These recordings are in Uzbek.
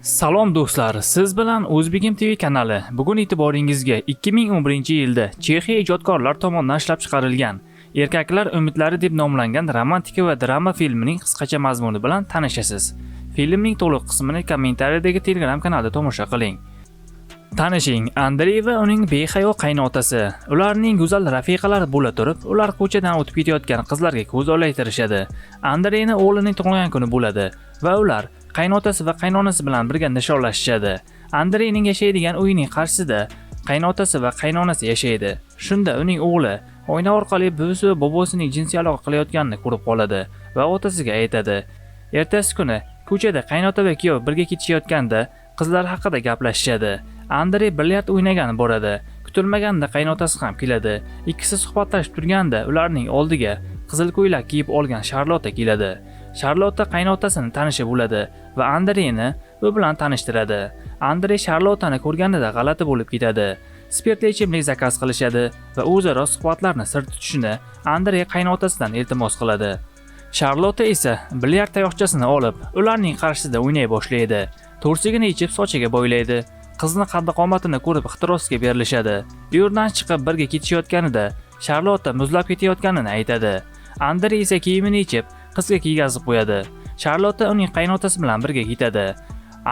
Salom do'stlar, siz bilan O'zbegim TV kanali. Bugun e'tiboringizga 2011-yilda Chexiya ijodkorlar tomonidan ishlab chiqarilgan Erkaklar umidlari deb nomlangan romantika va drama filmining qisqacha mazmuni bilan tanishasiz. Filmning to'liq qismini kommentariyadagi Telegram kanalida tomosha qiling. Tanishing, Andrey va uning behayo qaynotasi. Ularning go'zal rafiqalari bo'la turib, ular ko'chadan o'tib ketayotgan qizlarga ko'z olaytirishadi. Andreyni o'g'lining tug'ilgan kuni bo'ladi va ular qaynotasi va qaynonasi bilan birga nishonlashishadi. Andreyning yashaydigan uyining qarshisida qaynotasi va qaynonasi yashaydi. Shunda uning o'g'li oyna orqali buvisi va bobosining jinsiy aloqa qilayotganini ko'rib qoladi va otasiga aytadi. Ertasi kuni ko'chada qaynota va kuyov birga ketishayotganda qizlar haqida gaplashishadi. Andrey bilyard o'ynagan boradi. Kutilmaganda qaynotasi ham keladi. Ikkisi suhbatlashib turganda ularning oldiga qizil ko'ylak kiyib olgan Charlotte keladi. Charlotte qaynotasini tanishi bo'ladi va Andreyni u bilan tanishtiradi. Andrey Charlotte'ni ko'rganida g'alati bo'lib ketadi. Spirtli ichimlik zakaz qilishadi va o'zaro suhbatlarni sir tutishini Andrey qaynotasidan iltimos qiladi. Charlotte esa bilyard tayoqchasini olib, ularning qarshisida o'ynay boshlaydi. To'rsigini ichib sochiga bo'ylaydi. Qizni qaddi-qomatini ko'rib ixtirosga berilishadi. Uyurdan chiqib birga ketishayotganida Charlotte muzlab ketayotganini aytadi. Andrey esa kiyimini ichib qizga kiygazib qo'yadi. Charlotte uning qaynotasi bilan birga ketadi.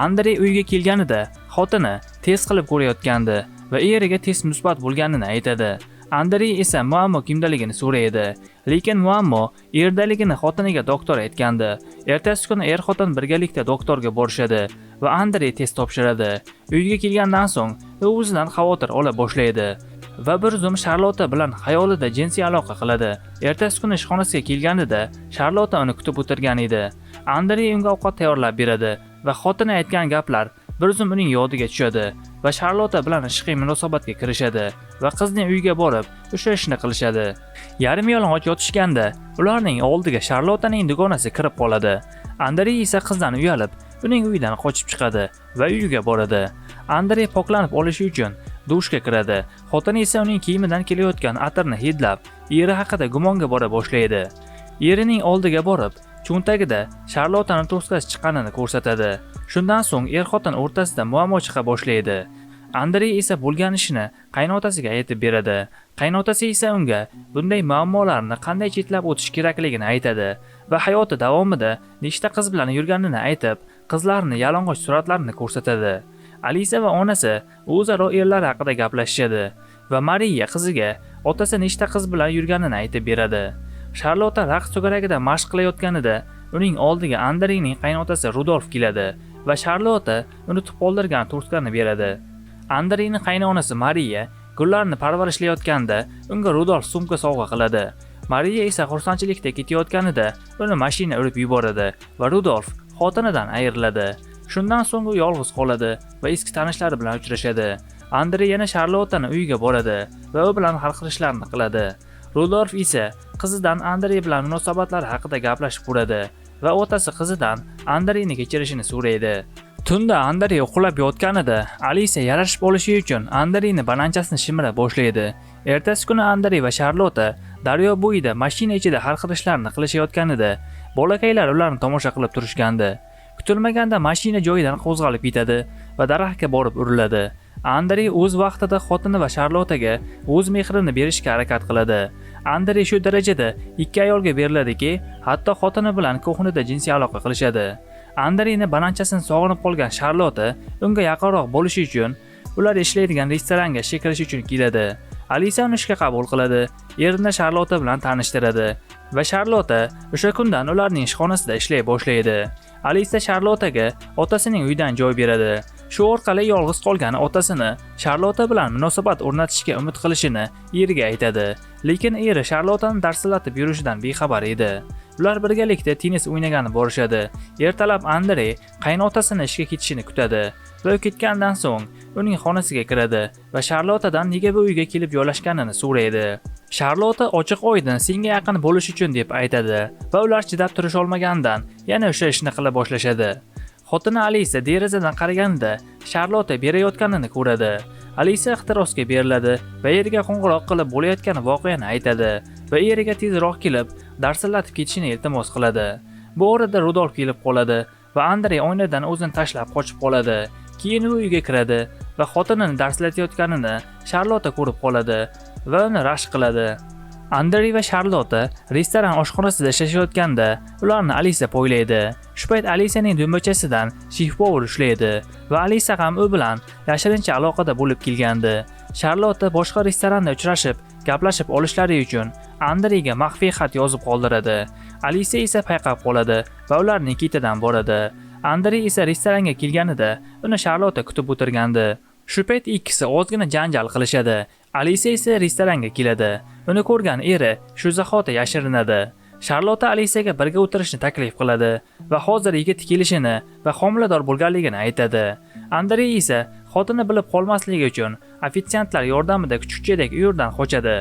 Andrey uyga kelganida xotini tez qilib ko'rayotgandi va eriga test musbat bo'lganini aytadi. Andrey esa muammo kimdaligini so'raydi, lekin muammo erdaligini xotiniga doktor aytgandi. Ertasi kuni er-xotin birgalikda doktorga borishadi va Andrey test topshiradi. Uyga kelgandan so'ng u o'zidan xavotir ola boshlaydi va bir zum Charlotte bilan xayolida jinsiy aloqa qiladi. Ertasi kuni ishxonasiga kelganida Charlotte uni kutib o'tirgan edi. Andrey unga ovqat tayyorlab beradi va xotini aytgan gaplar bir zum uning yodiga tushadi va Charlotte bilan ishqiy munosabatga kirishadi va qizning uyiga borib uchrashishni qilishadi. Yarim yalang'och yotishganda ularning oldiga Charlottening dugonasi kirib qoladi. Andrey esa qizdan uyalib, uning uyidan qochib chiqadi va uyiga boradi. Andrey poklanib olishi uchun dushga kiradi. Xotini esa uning kiyimidan kelayotgan atirni hidlab, eri haqida gumonga bora boshlaydi. Erining oldiga borib, cho'ntagida Charlottening to'skasi chiqqanini ko'rsatadi. Shundan so'ng er-xotin o'rtasida muammo chiqa boshlaydi. Andrey esa bo'lgan ishini qaynotasiga aytib beradi. Qaynotasi esa unga bunday muammolarni qanday chetlab o'tish kerakligini aytadi va hayoti davomida nechta qiz bilan yurganini aytib, qizlarni yalang'och suratlarini ko'rsatadi. Alisa va onasi o'zaro erlar haqida gaplashishadi va Mariya qiziga otasi nechta qiz bilan yurganini aytib beradi. Charlotte raqs to'garagida mashq qilayotganida uning oldiga Andreyning qaynotasi Rudolf keladi va Charlotte unutib qoldirgan turtkani beradi. Andreyning qaynonasi Mariya gullarni parvarishlayotganda unga Rudolf sumka sovg'a qiladi. Mariya esa xursandchilikda ketayotganida uni mashina urib yuboradi va Rudolf xotinidan ayriladi. Shundan so'ng u yolg'iz qoladi va eski tanishlari bilan uchrashadi. Andrey yana Charlotte'ni uyiga boradi va u bilan hal qilishlarni qiladi. Rudolf esa qizidan Andrey bilan munosabatlari haqida gaplashib ko'radi va otasi qizidan Andreyni kechirishini so'raydi. Tunda Andrey uxlab yotganida Alisa yarashib olishi uchun Andreyni bananchasini shimira boshlaydi. Ertasi kuni Andrey va Charlotte daryo bo'yida mashina ichida hal qilishlarni qilishayotganida bolakaylar ularni tomosha qilib turishgandi. Kutilmaganda mashina joyidan qo'zg'alib ketadi va daraxtga borib uriladi. Andrey o'z vaqtida xotini va Charlotte'ga o'z mehrini berishga harakat qiladi. Andrey shu darajada ikki ayolga beriladiki, hatto xotini bilan ko'hnida jinsiy aloqa qilishadi. Andreyni bananchasini sog'inib qolgan Charlotte unga yaqinroq bo'lishi uchun ular ishlaydigan restoranga ishga kirish uchun keladi. Alisa uni ishga qabul qiladi, erini Charlotte bilan tanishtiradi va Charlotte o'sha kundan ularning ishxonasida ishlay boshlaydi. Alisa Charlotte'ga otasining uyidan joy beradi. Shu orqali yolg'iz qolgan otasini Charlotte bilan munosabat o'rnatishga umid qilishini eriga aytadi. Lekin eri Charlotte'ni darslatib yurishidan bexabar edi. Ular birgalikda tennis o'ynagani borishadi. Ertalab Andrey qaynotasini ishga ketishini kutadi va u ketgandan so'ng uning xonasiga kiradi va Charlotte'dan nega bu uyga kelib joylashganini so'raydi. Charlotte ochiq-oydin senga yaqin bo'lish uchun deb aytadi va ular chidab turish olmagandan yana o'sha ishni qila boshlashadi. Xotini Alisa derazadan qaraganida Charlotte berayotganini ko'radi. Alisa ixtirosga beriladi va eriga qo'ng'iroq qilib bo'layotgan voqeani aytadi va eriga tezroq kelib darslatib ketishini iltimos qiladi. Bu orada Rudolf kelib qoladi va Andrey oynadan o'zini tashlab qochib qoladi. Keyin u uyga kiradi va xotinini darslatayotganini Charlotte ko'rib qoladi va uni rashk qiladi. Andrey va Charlotte restoran oshxonasida ishlashayotganda ularni Alisa poylaydi. Shu payt Alisaning do'mbachasidan Chief Power ushlaydi va Alisa ham u bilan yashirincha aloqada bo'lib kelgandi. Charlotte boshqa restoranda uchrashib, gaplashib olishlari uchun Andreyga maxfiy xat yozib qoldiradi. Alisa esa payqab qoladi va ularning ketidan boradi. Andrey esa restoranga kelganida uni Charlotte kutib o'tirgandi. Shu payt ikkisi ozgina janjal qilishadi. Alisa esa restoranga keladi. Uni ko'rgan eri shu zahoti yashirinadi. Charlotte Alisaga birga o'tirishni taklif qiladi va hozir yigit kelishini va homilador bo'lganligini aytadi. Andrey esa xotini bilib qolmasligi uchun ofitsiantlar yordamida kuchukchadek uyurdan qochadi.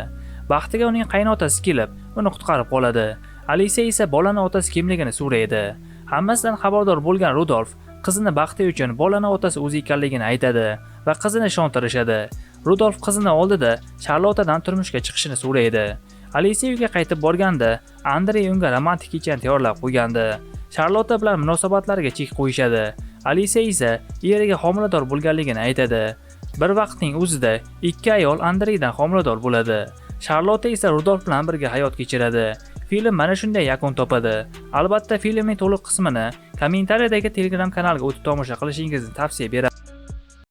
Baxtiga uning qaynotasi kelib, uni qutqarib qoladi. Alisa esa bolani otasi kimligini so'raydi. Hammasidan xabardor bo'lgan Rudolf qizini baxti uchun bolani otasi o'zi ekanligini aytadi va qizini ishontirishadi. Rudolf qizini oldida Charlottedan turmushga chiqishini so'raydi. Alisa uyga qaytib borganda, Andrey unga romantik kechani tayyorlab qo'ygandi. Charlotte bilan munosabatlariga chek qo'yishadi. Alisa esa eriga homilador bo'lganligini aytadi. Bir vaqtning o'zida ikki ayol Andreydan homilador bo'ladi. Charlotte esa Rudolf bilan birga hayot kechiradi. Film mana shunday yakun topadi. Albatta filmning to'liq qismini kommentariyadagi Telegram kanaliga o'tib tomosha qilishingizni tavsiya beraman.